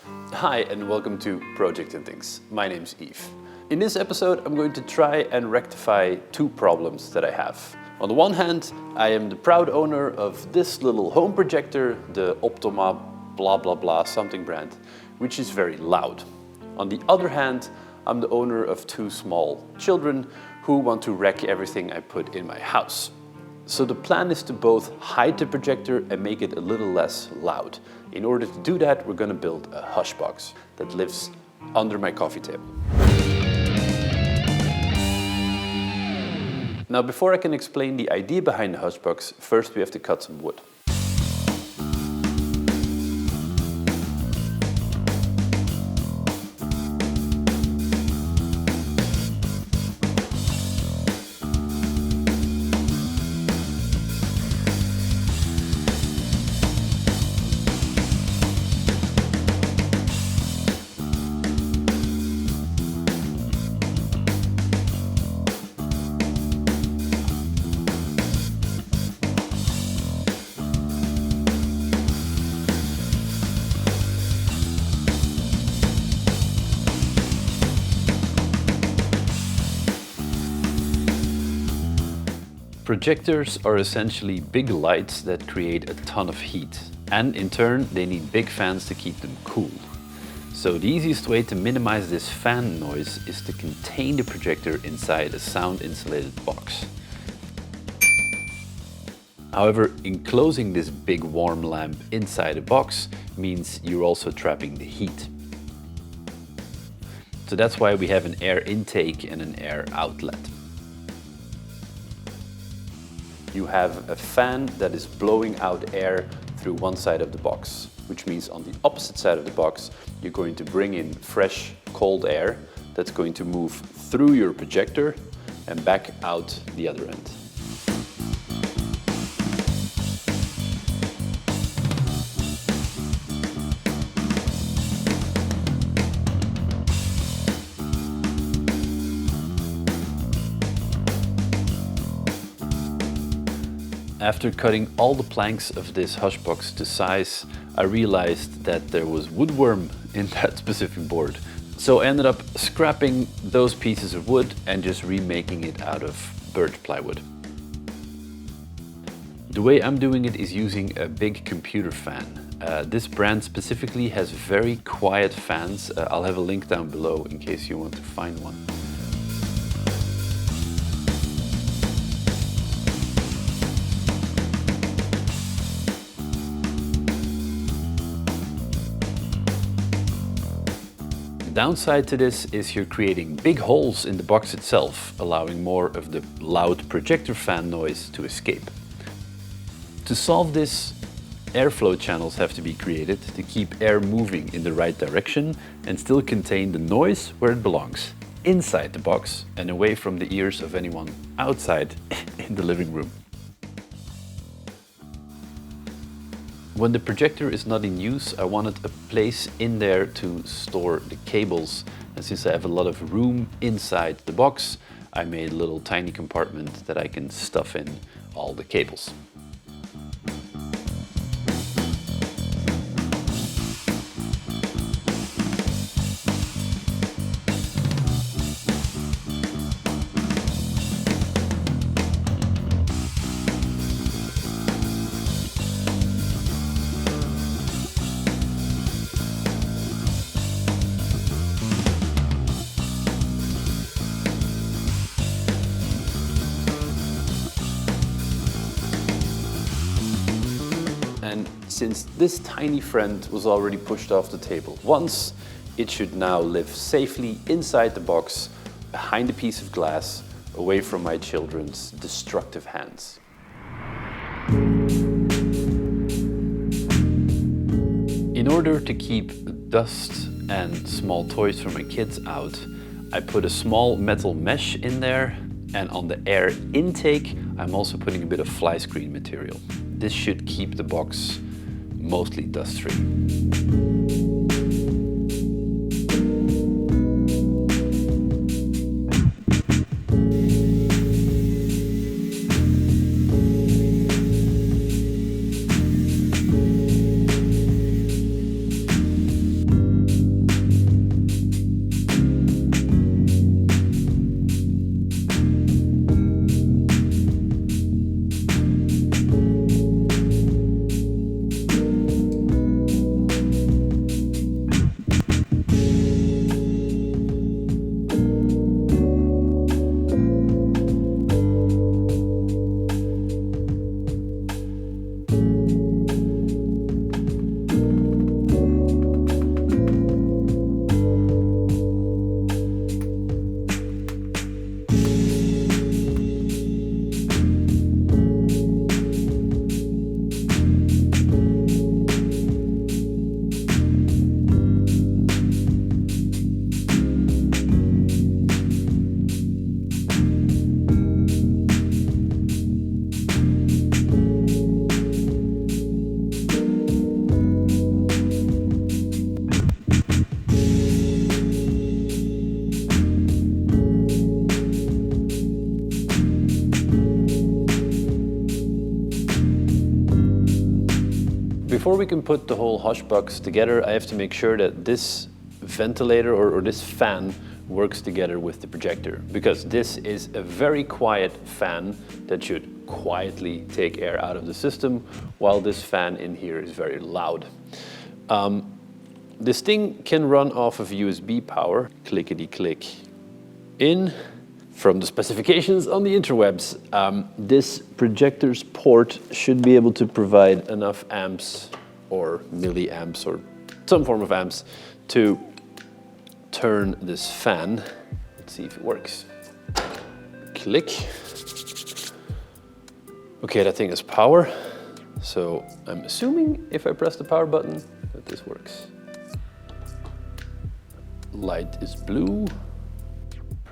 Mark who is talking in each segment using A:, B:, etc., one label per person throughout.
A: Hi and welcome to Projector Things. My name's Yves. In this episode I'm going to try and rectify two problems that I have. On the one hand, I am the proud owner of this little home projector, the Optoma blah blah blah something brand, which is very loud. On the other hand, I'm the owner of two small children who want to wreck everything I put in my house. So the plan is to both hide the projector and make it a little less loud. In order to do that, we're going to build a hush box that lives under my coffee table. Now, before I can explain the idea behind the hush box, first we have to cut some wood. Projectors are essentially big lights that create a ton of heat, and in turn they need big fans to keep them cool. So the easiest way to minimize this fan noise is to contain the projector inside a sound insulated box. However, enclosing this big warm lamp inside a box means you're also trapping the heat. So that's why we have an air intake and an air outlet. You have a fan that is blowing out air through one side of the box, which means on the opposite side of the box, you're going to bring in fresh, cold air that's going to move through your projector and back out the other end. After cutting all the planks of this hush box to size, I realized that there was woodworm in that specific board. So I ended up scrapping those pieces of wood and just remaking it out of birch plywood. The way I'm doing it is using a big computer fan. This brand specifically has very quiet fans. I'll have a link down below in case you want to find one. The downside to this is you're creating big holes in the box itself, allowing more of the loud projector fan noise to escape. To solve this, airflow channels have to be created to keep air moving in the right direction and still contain the noise where it belongs, inside the box and away from the ears of anyone outside in the living room. When the projector is not in use, I wanted a place in there to store the cables. And since I have a lot of room inside the box, I made a little tiny compartment that I can stuff in all the cables. And since this tiny friend was already pushed off the table once, it should now live safely inside the box, behind a piece of glass, away from my children's destructive hands. In order to keep dust and small toys from my kids out, I put a small metal mesh in there, and on the air intake, I'm also putting a bit of fly screen material. This should keep the box mostly dust-free. Before we can put the whole hush box together, I have to make sure that this ventilator or this fan works together with the projector, because this is a very quiet fan that should quietly take air out of the system, while this fan in here is very loud. This thing can run off of USB power, clickety click in. From the specifications on the interwebs, this projector's port should be able to provide enough amps or milliamps or some form of amps to turn this fan. Let's see if it works. Click. Okay, that thing has power. So I'm assuming if I press the power button that this works. Light is blue.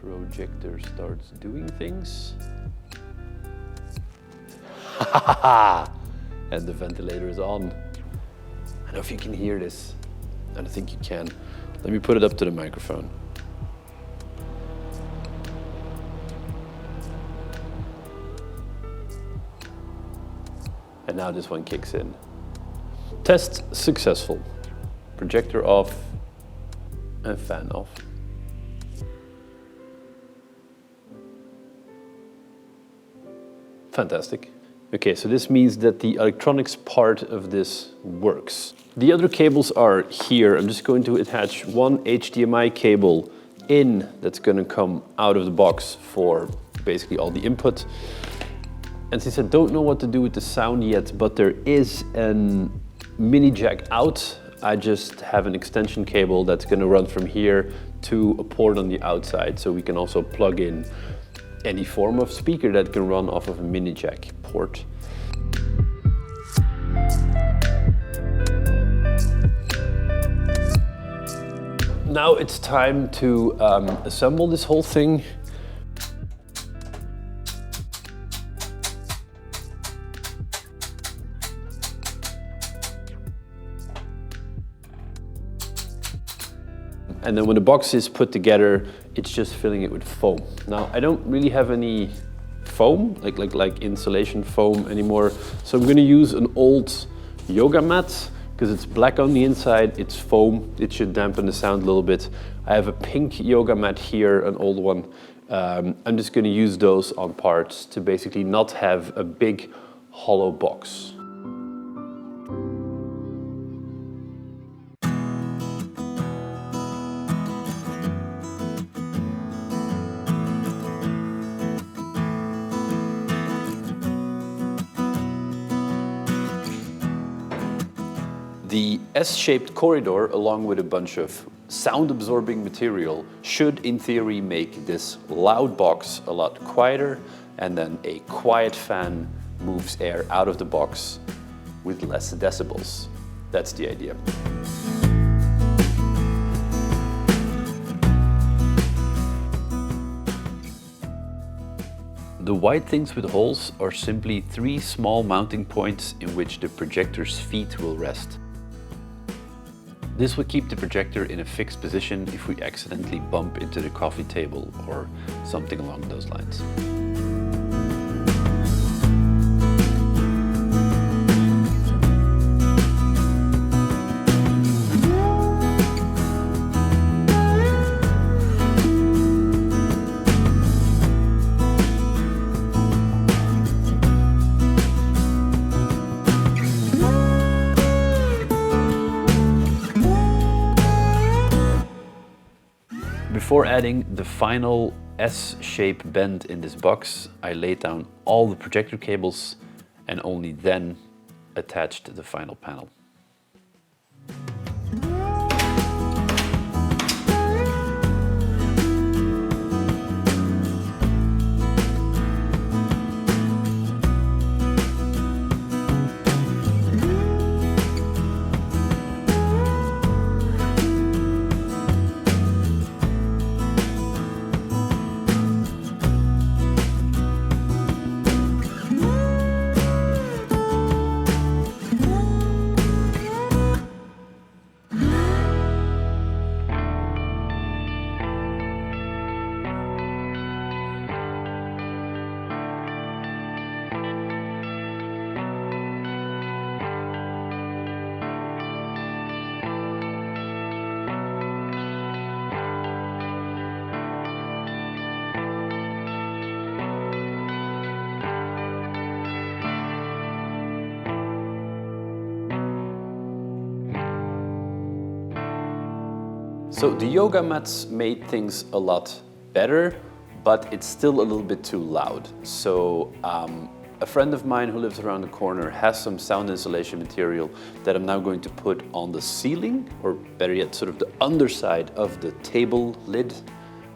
A: Projector starts doing things. And the ventilator is on. I don't know if you can hear this. I don't think you can. Let me put it up to the microphone. And now this one kicks in. Test successful. Projector off and fan off. Fantastic. Okay, so this means that the electronics part of this works. The other cables are here. I'm just going to attach one HDMI cable in that's going to come out of the box for basically all the input. And since I don't know what to do with the sound yet, but there is a mini jack out, I just have an extension cable that's going to run from here to a port on the outside, so we can also plug in any form of speaker that can run off of a mini jack port. Now it's time to assemble this whole thing. And then when the box is put together, it's just filling it with foam. Now, I don't really have any foam, like insulation foam anymore. So I'm gonna use an old yoga mat, because it's black on the inside, it's foam, it should dampen the sound a little bit. I have a pink yoga mat here, an old one. I'm just gonna use those on parts to basically not have a big hollow box. The S-shaped corridor, along with a bunch of sound-absorbing material, should in theory make this loud box a lot quieter, and then a quiet fan moves air out of the box with less decibels. That's the idea. The white things with holes are simply 3 small mounting points in which the projector's feet will rest. This will keep the projector in a fixed position if we accidentally bump into the coffee table or something along those lines. Before adding the final S-shape bend in this box, I laid down all the projector cables and only then attached the final panel. So the yoga mats made things a lot better, but it's still a little bit too loud. So a friend of mine who lives around the corner has some sound insulation material that I'm now going to put on the ceiling, or better yet, sort of the underside of the table lid.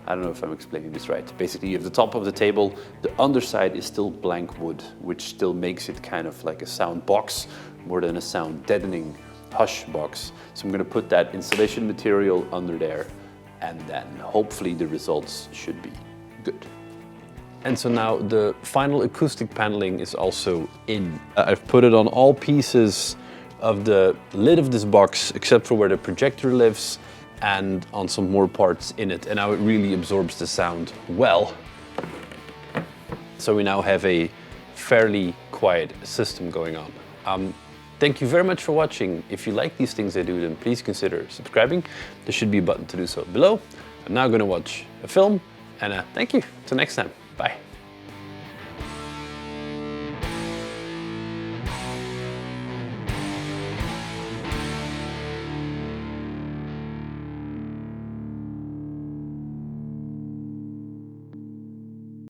A: I don't know if I'm explaining this right. Basically, you have the top of the table, the underside is still blank wood, which still makes it kind of like a sound box more than a sound deadening hush box. So I'm gonna put that insulation material under there, and then hopefully the results should be good. And so now the final acoustic paneling is also in. I've put it on all pieces of the lid of this box, except for where the projector lives, and on some more parts in it. And now it really absorbs the sound well. So we now have a fairly quiet system going on. Thank you very much for watching. If you like these things I do, then please consider subscribing. There should be a button to do so below. I'm now gonna watch a film, and thank you. Till next time. Bye.